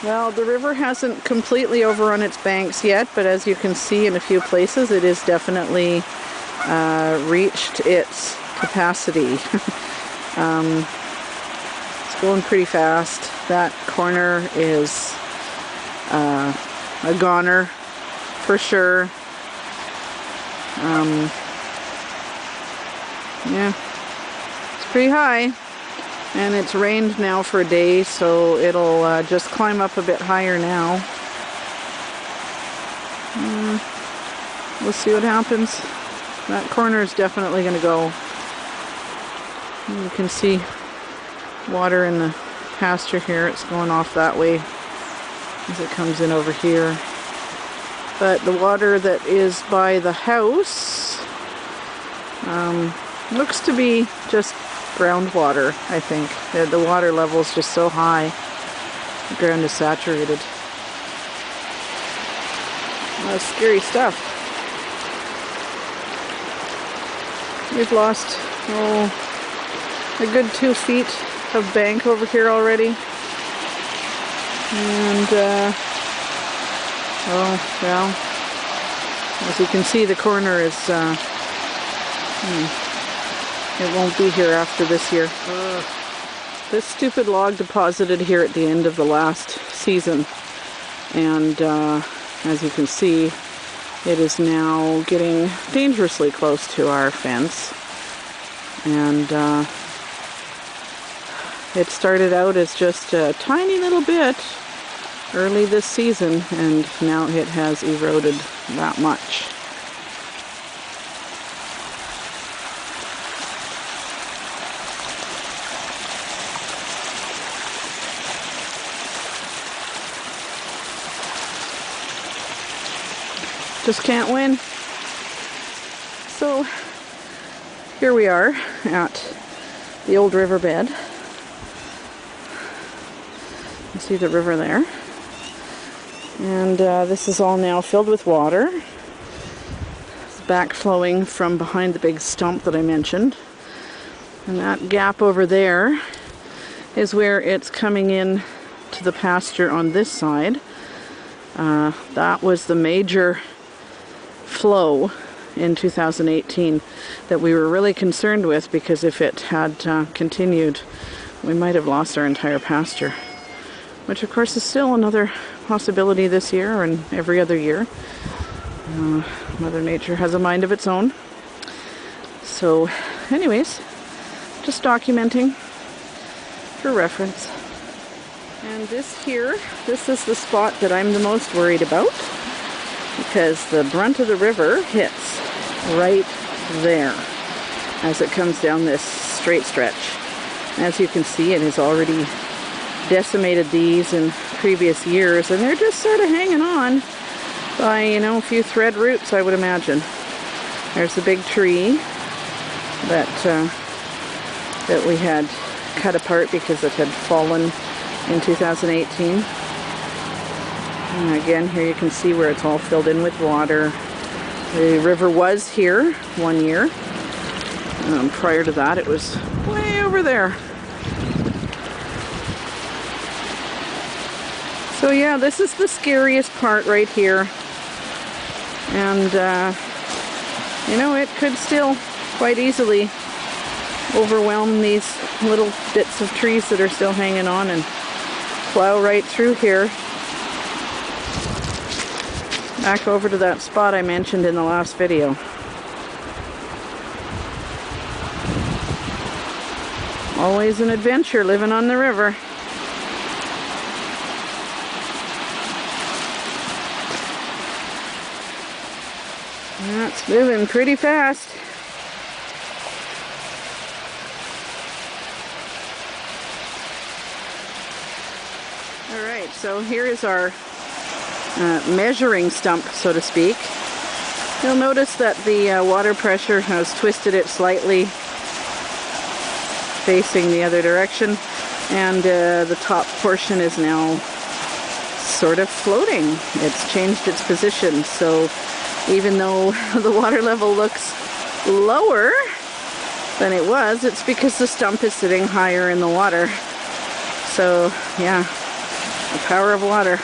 Well, the river hasn't completely overrun its banks yet, but as you can see in a few places, it is definitely reached its capacity. It's going pretty fast. That corner is a goner for sure. Yeah, it's pretty high. And it's rained now for a day, so it'll just climb up a bit higher now. We'll see what happens. That corner is definitely going to go. You can see water in the pasture here. It's going off that way as it comes in over here. But the water that is by the house looks to be just groundwater, I think. The water level is just so high. The ground is saturated. That's scary stuff. We've lost, a good 2 feet of bank over here already. And, well, as you can see, the corner is, it won't be here after this year. This stupid log deposited here at the end of the last season. And as you can see, it is now getting dangerously close to our fence. And it started out as just a tiny little bit early this season, and now it has eroded that much. Just can't win. So here we are at the old riverbed. You see the river there. And this is all now filled with water. It's backflowing from behind the big stump that I mentioned. And that gap over there is where it's coming in to the pasture on this side. That was the major flow in 2018 that we were really concerned with, because if it had continued, we might have lost our entire pasture, which of course is still another possibility this year and every other year. Mother Nature has a mind of its own. So anyways, just documenting for reference. And this is the spot that I'm the most worried about, because the brunt of the river hits right there as it comes down this straight stretch. As you can see, it has already decimated these in previous years, and they're just sort of hanging on by, a few thread roots, I would imagine. There's the big tree that we had cut apart because it had fallen in 2018. And again, here you can see where it's all filled in with water. The river was here one year. Prior to that, it was way over there. So yeah, this is the scariest part right here. And, it could still quite easily overwhelm these little bits of trees that are still hanging on and plow right through here. Back over to that spot I mentioned in the last video. Always an adventure living on the river. That's moving pretty fast. Alright, so here is our measuring stump, so to speak. You'll notice that the water pressure has twisted it slightly facing the other direction, and the top portion is now sort of floating. It's changed its position, so even though the water level looks lower than it was, it's because the stump is sitting higher in the water. So yeah, The power of water.